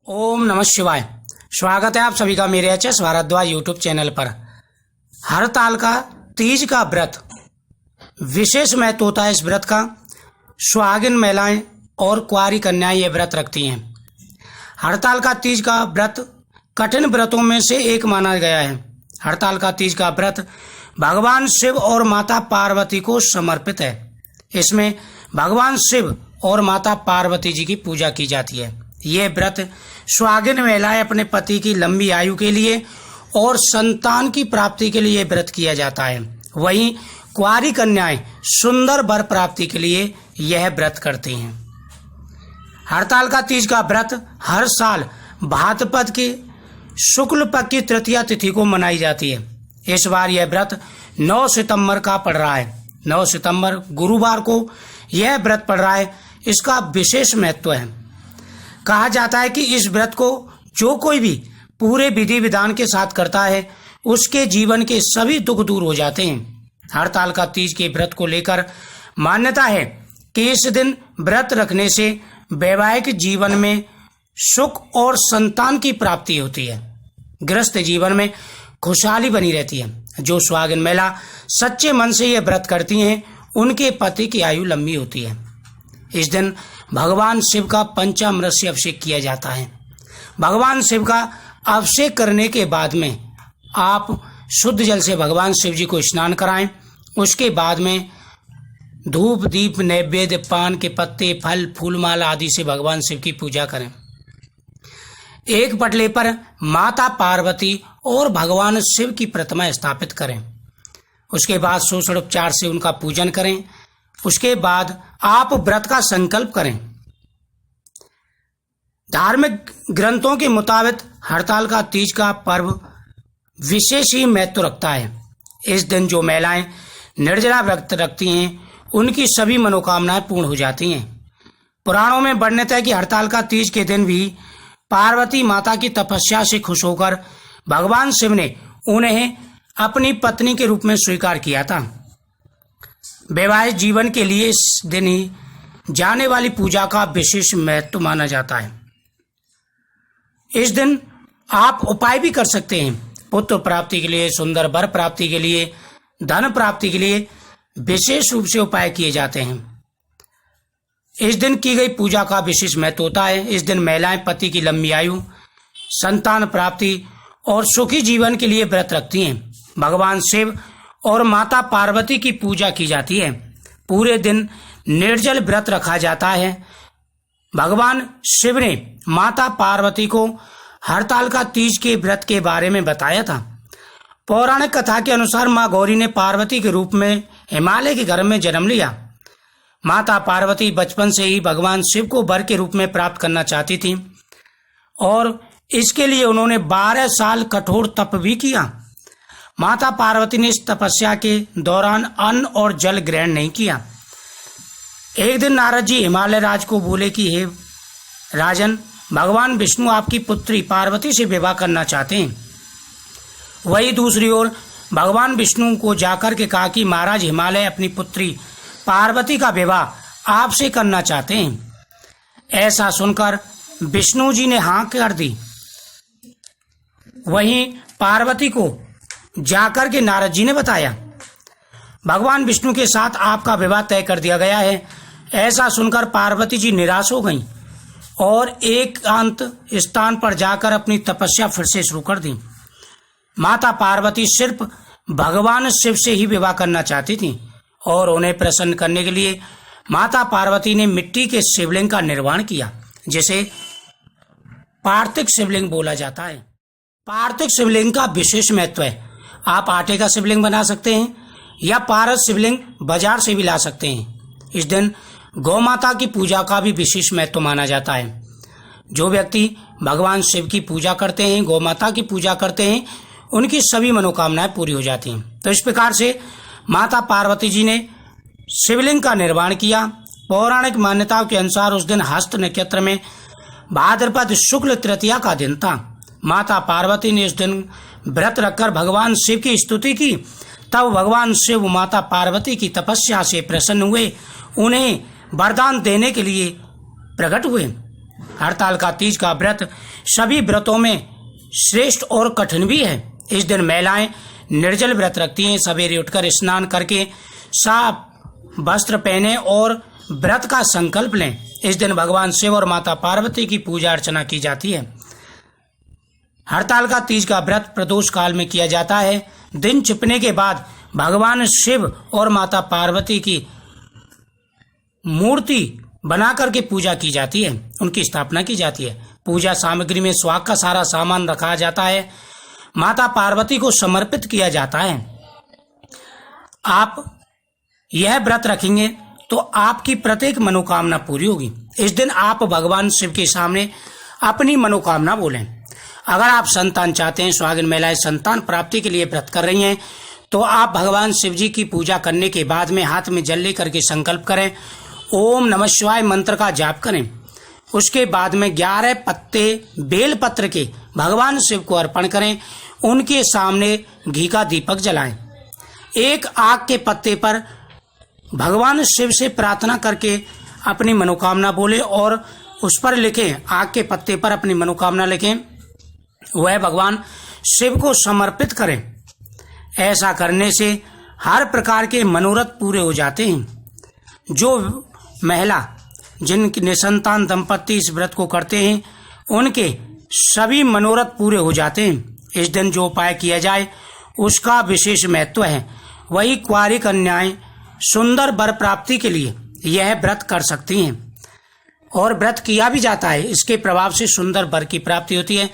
ओम नमः शिवाय। स्वागत है आप सभी का मेरे एचएस भारद्वाज यूट्यूब चैनल पर। हरतालिका तीज का व्रत विशेष महत्व होता है। इस व्रत का सुहागिन महिलाएं और कुंवारी कन्याएं ये व्रत रखती हैं। हरतालिका तीज का व्रत कठिन व्रतों में से एक माना गया है। हरतालिका तीज का व्रत भगवान शिव और माता पार्वती को समर्पित है। इसमें भगवान शिव और माता पार्वती जी की पूजा की जाती है। ये व्रत सुहागिन महिलाएं अपने पति की लंबी आयु के लिए और संतान की प्राप्ति के लिए व्रत किया जाता है। वहीं कुंवारी कन्याएं सुंदर वर प्राप्ति के लिए यह व्रत करती हैं। हरतालिका तीज का व्रत हर साल भाद्रपद की शुक्ल पक्ष की तृतीया तिथि को मनाई जाती है। इस बार यह व्रत 9 सितंबर का पड़ रहा है। 9 सितंबर गुरुवार को यह व्रत पड़ रहा है। इसका विशेष महत्व है। कहा जाता है कि इस व्रत को जो कोई भी पूरे विधि विधान के साथ करता है उसके जीवन के सभी दुख दूर हो जाते हैं। हरतालिका तीज के व्रत को लेकर मान्यता है कि इस दिन व्रत रखने से वैवाहिक जीवन में सुख और संतान की प्राप्ति होती है। गृहस्थ जीवन में खुशहाली बनी रहती है। जो सुहागिन महिला सच्चे मन से यह व्रत करती हैं उनके पति की आयु लंबी होती है। इस दिन भगवान शिव का पंचामृत से अभिषेक किया जाता है। भगवान शिव का अभिषेक करने के बाद में आप शुद्ध जल से भगवान शिव जी को स्नान कराएं। उसके बाद में धूप दीप नैवेद्य पान के पत्ते फल फूल माला आदि से भगवान शिव की पूजा करें। एक पटले पर माता पार्वती और भगवान शिव की प्रतिमा स्थापित करें। उसके बाद षोडशोपचार से उनका पूजन करें। उसके बाद आप व्रत का संकल्प करें। धार्मिक ग्रंथों के मुताबिक हरतालिका तीज का पर्व विशेष ही महत्व रखता है। इस दिन जो महिलाएं निर्जला व्रत रखती हैं उनकी सभी मनोकामनाएं पूर्ण हो जाती हैं। पुराणों में वर्णित है कि हरतालिका तीज के दिन भी पार्वती माता की तपस्या से खुश होकर भगवान शिव ने उन्हें अपनी पत्नी के रूप में स्वीकार किया था। वैवाहिक जीवन के लिए इस दिन ही जाने वाली पूजा का विशेष महत्व माना जाता है। इस दिन आप उपाय भी कर सकते हैं। पुत्र प्राप्ति के लिए, सुंदर वर प्राप्ति के लिए, धन प्राप्ति के लिए विशेष रूप से उपाय किए जाते हैं। इस दिन की गई पूजा का विशेष महत्व होता है। इस दिन महिलाएं पति की लंबी आयु, संतान प्राप्ति और सुखी जीवन के लिए व्रत रखती हैं। भगवान शिव और माता पार्वती की पूजा की जाती है। पूरे दिन निर्जल व्रत रखा जाता है। भगवान शिव ने माता पार्वती को हरतालिका तीज के व्रत के बारे में बताया था। पौराणिक कथा के अनुसार मां गौरी ने पार्वती के रूप में हिमालय के गर्भ में जन्म लिया। माता पार्वती बचपन से ही भगवान शिव को वर के रूप में प्राप्त करना चाहती थी और इसके लिए उन्होंने 12 साल कठोर तप भी किया। माता पार्वती ने इस तपस्या के दौरान अन्न और जल ग्रहण नहीं किया। एक दिन नारद जी हिमालय राज को बोले कि हे राजन, भगवान विष्णु आपकी पुत्री पार्वती से विवाह करना चाहते हैं। वही दूसरी ओर भगवान विष्णु को जाकर के कहा कि महाराज, हिमालय अपनी पुत्री पार्वती का विवाह आपसे करना चाहते हैं। ऐसा सुनकर विष्णु जी ने हाँ कर दी। वहीं पार्वती को जाकर के नारद जी ने बताया भगवान विष्णु के साथ आपका विवाह तय कर दिया गया है। ऐसा सुनकर पार्वती जी निराश हो गईं और एकांत स्थान पर जाकर अपनी तपस्या फिर से शुरू कर दी। माता पार्वती सिर्फ भगवान शिव से ही विवाह करना चाहती थी और उन्हें प्रसन्न करने के लिए माता पार्वती ने मिट्टी के शिवलिंग का निर्माण किया, जिसे पार्थिव शिवलिंग बोला जाता है। पार्थिव शिवलिंग का विशेष महत्व है। आप आटे का शिवलिंग बना सकते हैं या पारस शिवलिंग बाजार से भी ला सकते हैं। इस दिन गौ माता की पूजा का भी विशेष महत्व माना जाता है। जो व्यक्ति भगवान शिव की पूजा करते हैं, गौ माता की पूजा करते हैं, उनकी सभी मनोकामनाएं पूरी हो जाती हैं। तो इस प्रकार से माता पार्वती जी ने शिवलिंग का निर्माण किया। पौराणिक मान्यताओं के अनुसार उस दिन हस्त नक्षत्र में भाद्रपद शुक्ल तृतीया का दिन था। माता पार्वती ने इस दिन व्रत रखकर भगवान शिव की स्तुति की। तब भगवान शिव माता पार्वती की तपस्या से प्रसन्न हुए, उन्हें वरदान देने के लिए प्रकट हुए। हड़ताल का तीज का व्रत सभी व्रतों में श्रेष्ठ और कठिन भी है। इस दिन महिलाएं निर्जल व्रत रखती हैं। सवेरे उठकर स्नान करके साफ वस्त्र पहने और व्रत का संकल्प लें। इस दिन भगवान शिव और माता पार्वती की पूजा अर्चना की जाती है। हड़ताल का तीज का व्रत प्रदोष काल में किया जाता है। दिन छिपने के बाद भगवान शिव और माता पार्वती की मूर्ति बना करके पूजा की जाती है, उनकी स्थापना की जाती है। पूजा सामग्री में स्वाग का सारा सामान रखा जाता है, माता पार्वती को समर्पित किया जाता है। आप यह व्रत रखेंगे तो आपकी प्रत्येक मनोकामना पूरी होगी। इस दिन आप भगवान शिव के सामने अपनी मनोकामना बोलें। अगर आप संतान चाहते हैं, सुहागिन महिलाएं संतान प्राप्ति के लिए व्रत कर रही हैं, तो आप भगवान शिव जी की पूजा करने के बाद में हाथ में जल लेकर के संकल्प करें, ओम नमः शिवाय मंत्र का जाप करें। उसके बाद में 11 पत्ते बेल पत्र के भगवान शिव को अर्पण करें। उनके सामने घी का दीपक जलाएं। एक आग के पत्ते पर भगवान शिव से प्रार्थना करके अपनी मनोकामना बोले और उस पर लिखें, आग के पत्ते पर अपनी मनोकामना लिखें, वह भगवान शिव को समर्पित करें। ऐसा करने से हर प्रकार के मनोरथ पूरे हो जाते हैं। जो महिला जिनकी निसंतान दंपत्ति इस व्रत को करते हैं, उनके सभी मनोरथ पूरे हो जाते हैं। इस दिन जो उपाय किया जाए उसका विशेष महत्व है। वही कुंवारी कन्याएं सुंदर वर प्राप्ति के लिए यह व्रत कर सकती हैं और व्रत किया भी जाता है। इसके प्रभाव से सुंदर वर की प्राप्ति होती है।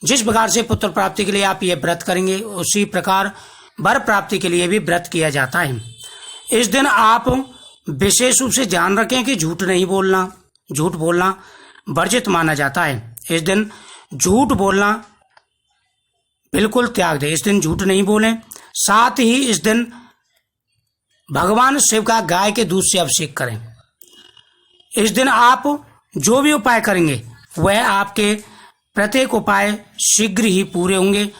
जिस प्रकार से पुत्र प्राप्ति के लिए आप यह व्रत करेंगे, उसी प्रकार वर प्राप्ति के लिए भी व्रत किया जाता है। इस दिन आप विशेष रूप से ध्यान रखें कि झूठ नहीं बोलना, झूठ बोलना वर्जित माना जाता है। इस दिन झूठ बोलना बिल्कुल त्याग दें। इस दिन झूठ नहीं बोलें। साथ ही इस दिन भगवान शिव का गाय के दूध से अभिषेक करें। इस दिन आप जो भी उपाय करेंगे वह आपके प्रत्येक उपाय शीघ्र ही पूरे होंगे।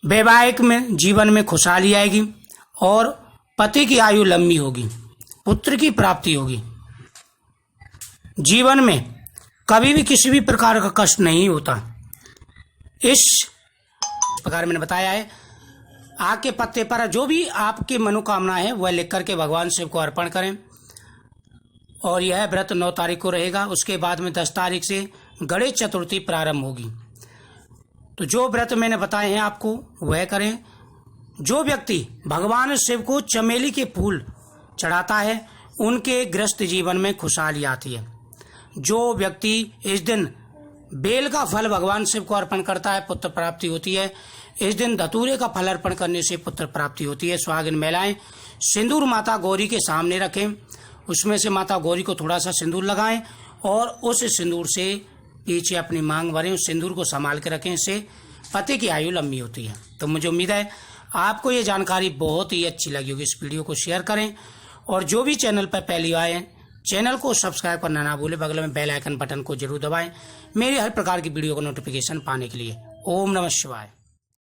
वैवाहिक में जीवन में खुशहाली आएगी और पति की आयु लंबी होगी, पुत्र की प्राप्ति होगी। जीवन में कभी भी किसी भी प्रकार का कष्ट नहीं होता। इस प्रकार मैंने बताया है। आग के पत्ते पर जो भी आपकी मनोकामना है वह लिख करके भगवान शिव को अर्पण करें। और यह व्रत 9 तारीख को रहेगा। उसके बाद में 10 तारीख से गणेश चतुर्थी प्रारंभ होगी। तो जो व्रत मैंने बताए हैं आपको वह करें। जो व्यक्ति भगवान शिव को चमेली के फूल चढ़ाता है, उनके गृहस्थ जीवन में खुशहाली आती है। जो व्यक्ति इस दिन बेल का फल भगवान शिव को अर्पण करता है, पुत्र प्राप्ति होती है। इस दिन धतूरे का फल अर्पण करने से पुत्र प्राप्ति होती है। सुहागिन महिलाएं सिंदूर माता गौरी के सामने रखें, उसमें से माता गौरी को थोड़ा सा सिंदूर लगाएं और उस सिंदूर से पीछे अपनी मांग भरें। उस सिंदूर को संभाल के रखें, इससे पति की आयु लंबी होती है। तो मुझे उम्मीद है आपको ये जानकारी बहुत ही अच्छी लगी होगी। इस वीडियो को शेयर करें और जो भी चैनल पर पहली आए हैं, चैनल को सब्सक्राइब करना ना भूलें। बगल में बेल आइकन बटन को जरूर दबाएं मेरी हर प्रकार की वीडियो का नोटिफिकेशन पाने के लिए। ओम नमः शिवाय।